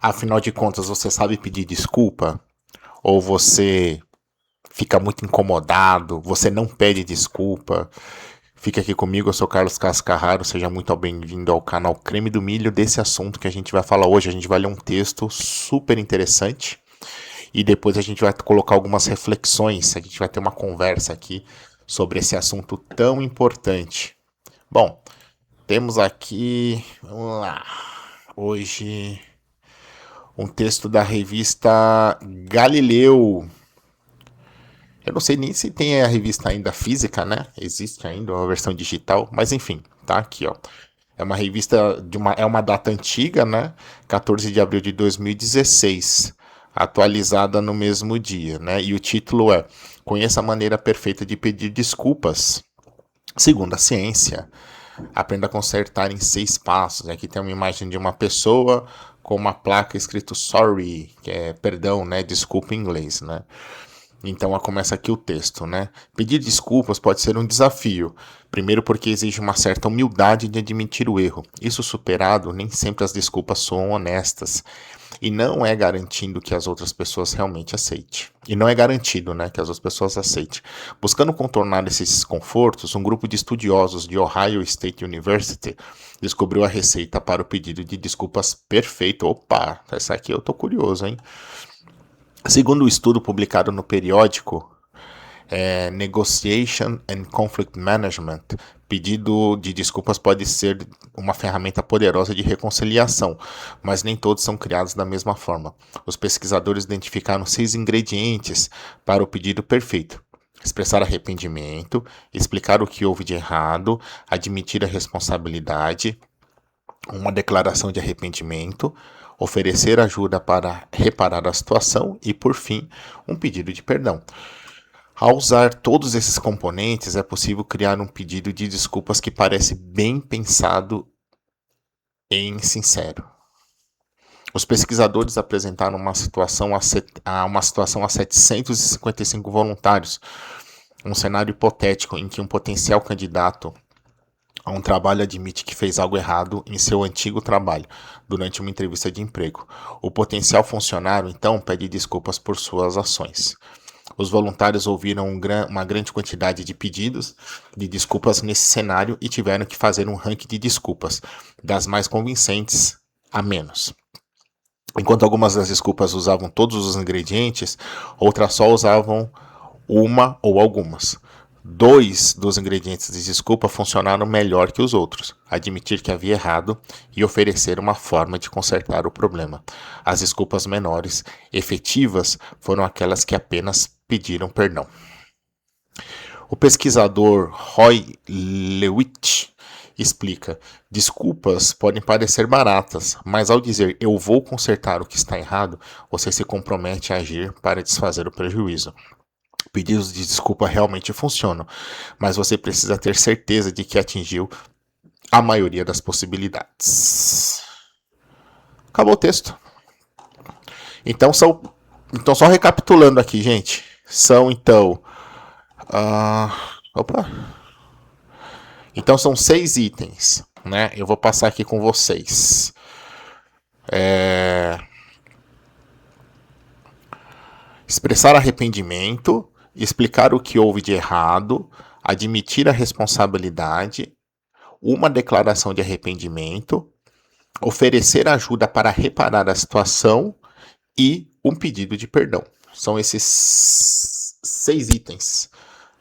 Afinal de contas, você sabe pedir desculpa? Ou você fica muito incomodado? Você não pede desculpa? Fica aqui comigo, eu sou Carlos Cascarraro, seja muito bem-vindo ao canal Creme do Milho. Desse assunto que a gente vai falar hoje, a gente vai ler um texto super interessante e depois a gente vai colocar algumas reflexões, a gente vai ter uma conversa aqui sobre esse assunto tão importante. Bom, temos aqui, vamos lá, hoje um texto da revista Galileu. Eu não sei nem se tem a revista ainda física, né? Existe ainda uma versão digital, mas enfim, tá aqui, ó. É uma revista é uma data antiga, né? 14 de abril de 2016, atualizada no mesmo dia, né? E o título é: Conheça a maneira perfeita de pedir desculpas. Segundo a ciência, aprenda a consertar em 6 passos. Aqui tem uma imagem de uma pessoa com uma placa escrito sorry, que é perdão, né? Desculpa em inglês, né? Então começa aqui o texto, né? Pedir desculpas pode ser um desafio. Primeiro porque exige uma certa humildade de admitir o erro. Isso superado, nem sempre as desculpas são honestas. E não é garantindo que as outras pessoas realmente aceitem. E não é garantido, né, que as outras pessoas aceitem. Buscando contornar esses desconfortos, um grupo de estudiosos de Ohio State University descobriu a receita para o pedido de desculpas perfeito. Opa, essa aqui eu tô curioso, hein? Segundo o estudo publicado no periódico Negotiation and Conflict Management, pedido de desculpas pode ser uma ferramenta poderosa de reconciliação, mas nem todos são criados da mesma forma. Os pesquisadores identificaram 6 ingredientes para o pedido perfeito: expressar arrependimento, explicar o que houve de errado, admitir a responsabilidade, uma declaração de arrependimento, oferecer ajuda para reparar a situação e, por fim, um pedido de perdão. Ao usar todos esses componentes, é possível criar um pedido de desculpas que parece bem pensado e sincero. Os pesquisadores apresentaram uma situação a 755 voluntários, um cenário hipotético em que um potencial candidato a um trabalho admite que fez algo errado em seu antigo trabalho, durante uma entrevista de emprego. O potencial funcionário, então, pede desculpas por suas ações. Os voluntários ouviram uma grande quantidade de pedidos de desculpas nesse cenário e tiveram que fazer um ranking de desculpas, das mais convincentes a menos. Enquanto algumas das desculpas usavam todos os ingredientes, outras só usavam uma ou algumas. 2 dos ingredientes de desculpa funcionaram melhor que os outros: admitir que havia errado e oferecer uma forma de consertar o problema. As desculpas menores, efetivas, foram aquelas que apenas pediram perdão. O pesquisador Roy Lewitt explica: desculpas podem parecer baratas, mas ao dizer eu vou consertar o que está errado, você se compromete a agir para desfazer o prejuízo. Pedidos de desculpa realmente funcionam, mas você precisa ter certeza de que atingiu a maioria das possibilidades. Acabou o texto. Então só recapitulando aqui, gente. São então. Opa! Então são 6 itens, né? Eu vou passar aqui com vocês. Expressar arrependimento, explicar o que houve de errado, admitir a responsabilidade, uma declaração de arrependimento, oferecer ajuda para reparar a situação e um pedido de perdão. São esses 6 itens,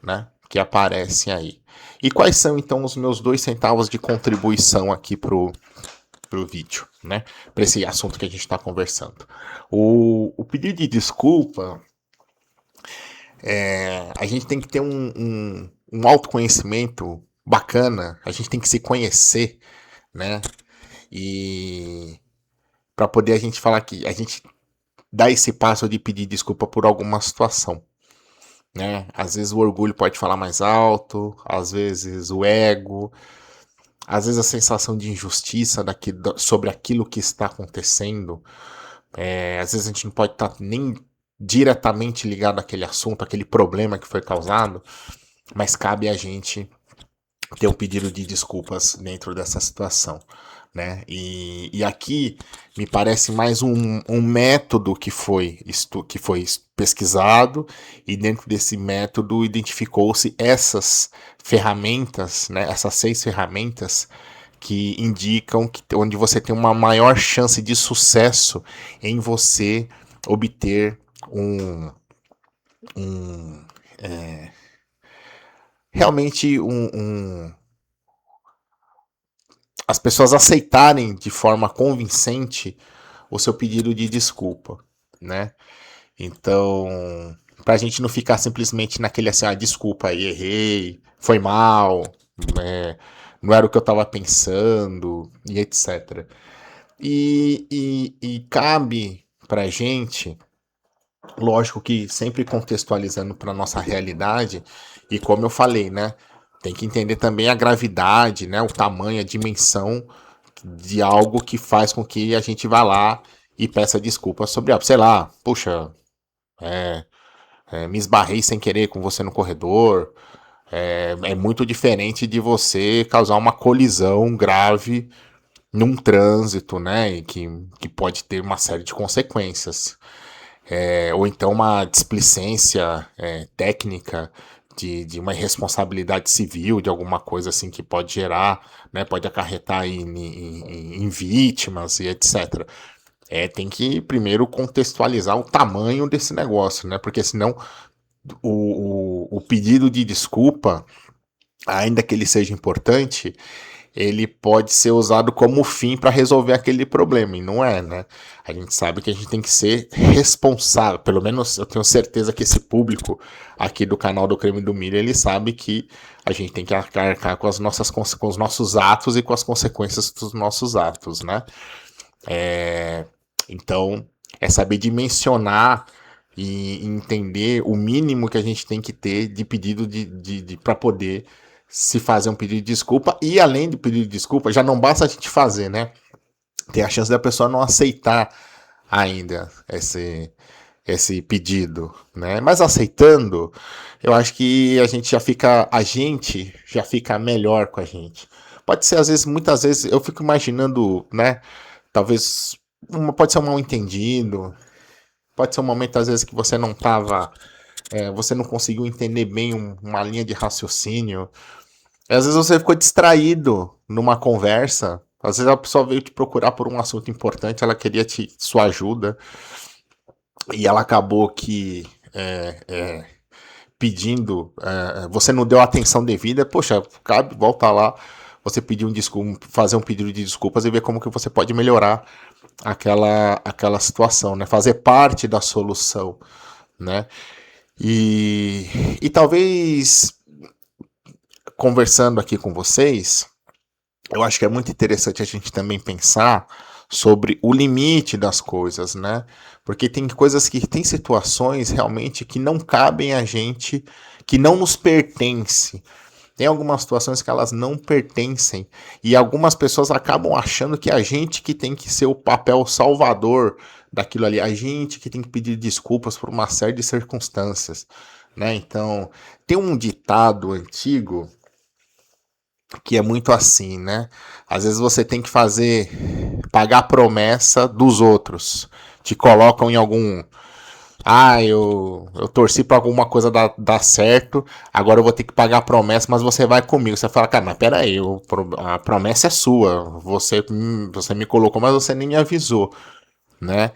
né, que aparecem aí. E quais são então os meus 2 centavos de contribuição aqui pro vídeo, né, para esse assunto que a gente está conversando? O pedido de desculpa, a gente tem que ter um autoconhecimento bacana, a gente tem que se conhecer, né? E para poder a gente falar que a gente dá esse passo de pedir desculpa por alguma situação, né? Às vezes o orgulho pode falar mais alto, às vezes o ego, às vezes a sensação de injustiça sobre aquilo que está acontecendo. Às vezes a gente não pode estar nem diretamente ligado àquele assunto, àquele problema que foi causado, mas cabe a gente ter um pedido de desculpas dentro dessa situação, né? E aqui me parece mais um método que foi pesquisado, e dentro desse método identificou-se essas ferramentas, né? Essas 6 ferramentas que indicam onde você tem uma maior chance de sucesso em você obter um, um realmente as pessoas aceitarem de forma convincente o seu pedido de desculpa, né? Então, pra gente não ficar simplesmente naquele assim, desculpa aí, errei, foi mal, é, não era o que eu tava pensando, e etc. E cabe pra gente, lógico que sempre contextualizando para nossa realidade, e como eu falei, né? Tem que entender também a gravidade, né? O tamanho, a dimensão de algo que faz com que a gente vá lá e peça desculpas sobre algo. Sei lá, puxa, me esbarrei sem querer com você no corredor. É muito diferente de você causar uma colisão grave num trânsito, né? E que pode ter uma série de consequências. Ou então uma displicência técnica de uma irresponsabilidade civil, de alguma coisa assim que pode gerar, né, pode acarretar em vítimas e etc. Tem que primeiro contextualizar o tamanho desse negócio, né? Porque senão o pedido de desculpa, ainda que ele seja importante, ele pode ser usado como fim para resolver aquele problema, e não é, né? A gente sabe que a gente tem que ser responsável, pelo menos eu tenho certeza que esse público aqui do canal do Creme do Milho, ele sabe que a gente tem que arcar com com os nossos atos e com as consequências dos nossos atos, né? Então, é saber dimensionar e entender o mínimo que a gente tem que ter de pedido para poder se fazer um pedido de desculpa. E além do pedido de desculpa, já não basta a gente fazer, né? Tem a chance da pessoa não aceitar ainda esse pedido, né? Mas aceitando, eu acho que a gente já fica melhor com a gente. Pode ser, às vezes, muitas vezes, eu fico imaginando, né? Talvez pode ser um mal entendido, pode ser um momento, às vezes, que você não tava. Você não conseguiu entender bem uma linha de raciocínio. Às vezes você ficou distraído numa conversa. Às vezes a pessoa veio te procurar por um assunto importante, ela queria sua ajuda, e ela acabou que pedindo, você não deu a atenção devida, poxa, cabe, volta lá, você pedir um desculpa, fazer um pedido de desculpas e ver como que você pode melhorar aquela situação, né? Fazer parte da solução, né? E talvez conversando aqui com vocês, eu acho que é muito interessante a gente também pensar sobre o limite das coisas, né? Porque tem coisas tem situações realmente que não cabem a gente, que não nos pertence. Tem algumas situações que elas não pertencem e algumas pessoas acabam achando que a gente que tem que ser o papel salvador daquilo ali, a gente que tem que pedir desculpas por uma série de circunstâncias, né? Então, tem um ditado antigo que é muito assim, né? Às vezes você tem que pagar a promessa dos outros. Te colocam em algum. Eu torci pra alguma coisa dar certo, agora eu vou ter que pagar a promessa, mas você vai comigo. Você fala, cara, mas peraí, a promessa é sua. Você me colocou, mas você nem me avisou, né?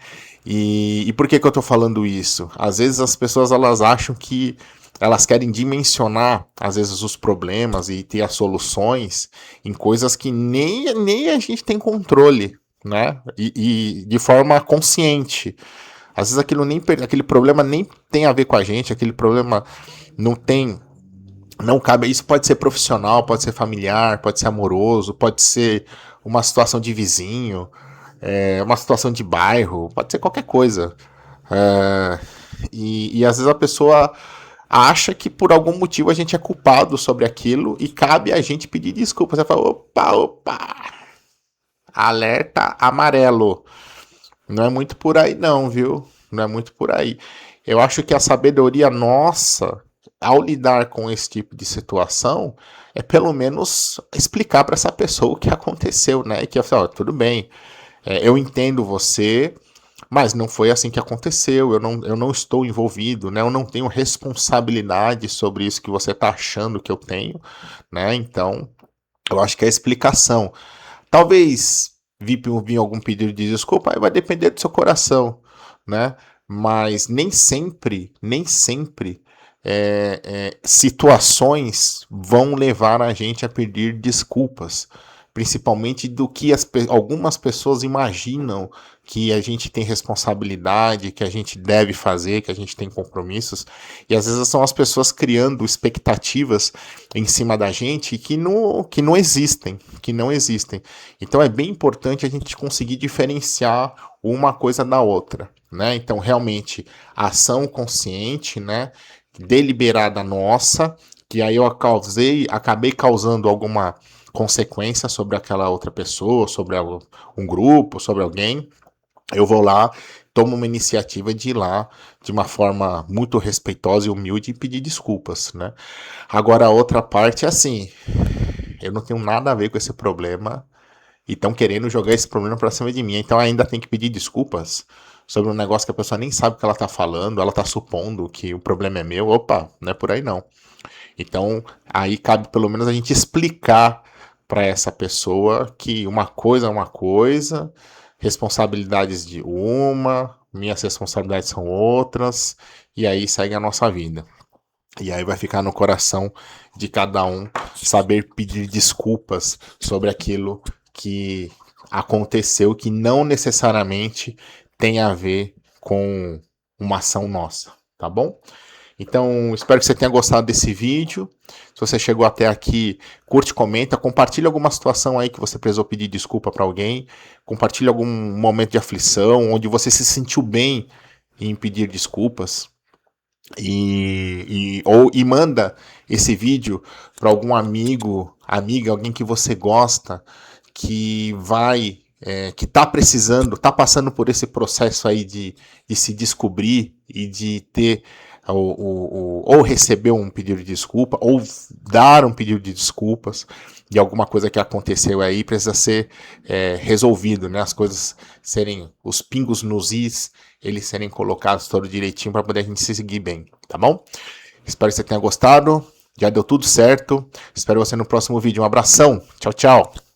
E por que eu tô falando isso? Às vezes as pessoas elas acham que elas querem dimensionar, às vezes, os problemas e ter as soluções em coisas que nem a gente tem controle, né? E de forma consciente. Às vezes aquele problema nem tem a ver com a gente, aquele problema não tem. Não cabe. Isso pode ser profissional, pode ser familiar, pode ser amoroso, pode ser uma situação de vizinho, uma situação de bairro, pode ser qualquer coisa. E às vezes a pessoa acha que por algum motivo a gente é culpado sobre aquilo e cabe a gente pedir desculpa. Você fala, opa, opa, alerta amarelo. Não é muito por aí não, viu? Não é muito por aí. Eu acho que a sabedoria nossa ao lidar com esse tipo de situação, é pelo menos explicar para essa pessoa o que aconteceu, né? E que ó, tudo bem, eu entendo você, mas não foi assim que aconteceu, eu não estou envolvido, né? Eu não tenho responsabilidade sobre isso que você está achando que eu tenho, né? Então, eu acho que é a explicação. Talvez vir algum pedido de desculpa, aí vai depender do seu coração, né? Mas nem sempre situações vão levar a gente a pedir desculpas, principalmente do que algumas pessoas imaginam que a gente tem responsabilidade, que a gente deve fazer, que a gente tem compromissos, e às vezes são as pessoas criando expectativas em cima da gente que não existem, que não existem. Então é bem importante a gente conseguir diferenciar uma coisa da outra, né? Então realmente a ação consciente, né, deliberada nossa, que aí eu acabei causando alguma consequência sobre aquela outra pessoa, sobre um grupo, sobre alguém, eu vou lá, tomo uma iniciativa de ir lá de uma forma muito respeitosa e humilde e pedir desculpas, né? Agora a outra parte é assim, eu não tenho nada a ver com esse problema e estão querendo jogar esse problema pra cima de mim, então ainda tem que pedir desculpas sobre um negócio que a pessoa nem sabe o que ela tá falando, ela tá supondo que o problema é meu, opa, não é por aí não. Então, aí cabe pelo menos a gente explicar para essa pessoa que uma coisa é uma coisa, responsabilidades de uma, minhas responsabilidades são outras, e aí segue a nossa vida. E aí vai ficar no coração de cada um saber pedir desculpas sobre aquilo que aconteceu, que não necessariamente tem a ver com uma ação nossa, tá bom? Então, espero que você tenha gostado desse vídeo. Se você chegou até aqui, curte, comenta, compartilha alguma situação aí que você precisou pedir desculpa para alguém, compartilha algum momento de aflição, onde você se sentiu bem em pedir desculpas e manda esse vídeo para algum amigo, amiga, alguém que você gosta, que que tá precisando, tá passando por esse processo aí de se descobrir e de ter ou receber um pedido de desculpa, ou dar um pedido de desculpas de alguma coisa que aconteceu aí, precisa ser resolvido, né? As coisas serem, os pingos nos is, eles serem colocados todo direitinho para poder a gente se seguir bem, tá bom? Espero que você tenha gostado, já deu tudo certo, espero você no próximo vídeo, um abração, tchau, tchau!